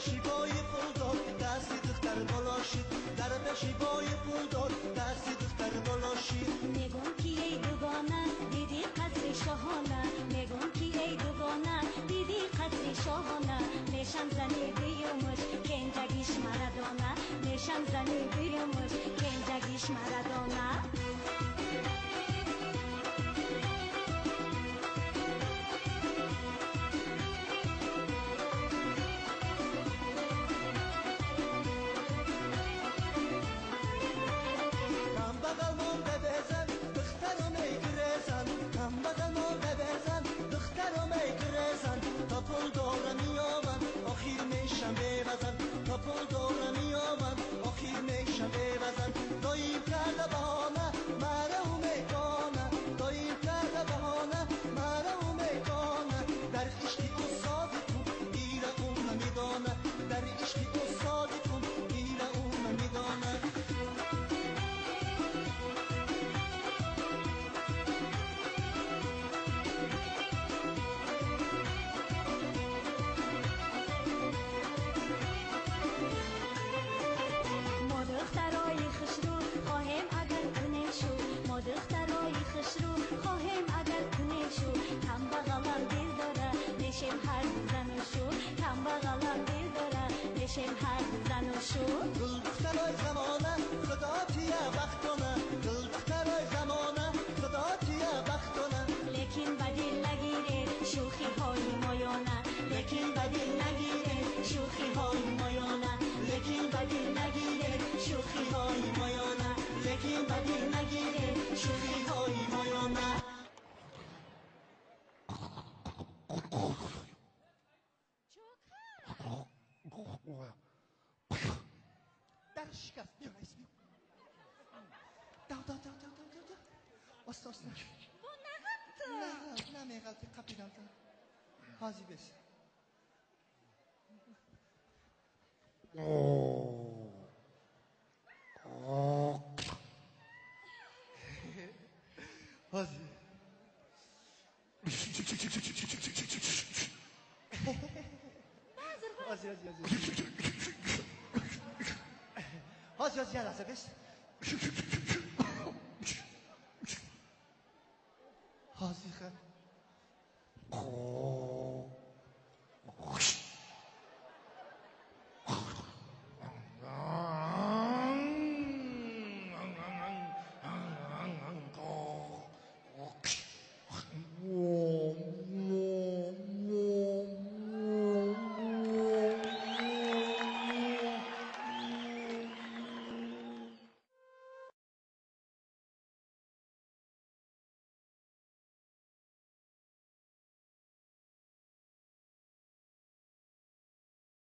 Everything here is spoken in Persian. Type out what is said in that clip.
شیبای پولدار دستی دختر بالاشید در به شیبای پولدار دستی دختر بالاشید میگم کی ای دوگانه دیدی قدر شاهانه میگم کی ای دوگانه دیدی قدر شاهانه نشان زنی بیومش کنجگیش مردانه نشان زنی بیومش کنجگیش مردانه پول داره میامن آخیر میشم ببزن تا پول داره میامن آخیر میشم ببزن داییم کرده بهانه مرا میکنه داییم کرده بهانه مرا میکنه در عشقی تو صادقم ایره اون نمیدانه در عشقی تو صادقم ایره اون نمیدانه دخترای خسرو خواهیم اگر کنه شو کم بغلم دل داره نشیم هر زن و شو کم بغلم دل داره نشیم هر زن و شو گل دخترای زمانه خدا تیه وقتانه گل دخترای زمانه خدا تیه وقتانه لیکن بدل نگیره شوخی های مایانه لیکن بدل نگیره شوخی های مایانه لیکن بدل نگیره شوخی های مایانه لیکن بدل نگیره شوخی های مایانه در شکست یا اسمی دو استاس نه bu ne yaptı? نه میغلطی قبیل حاضی بس حاضی حاضی یه لحظه بس حاضی خیلی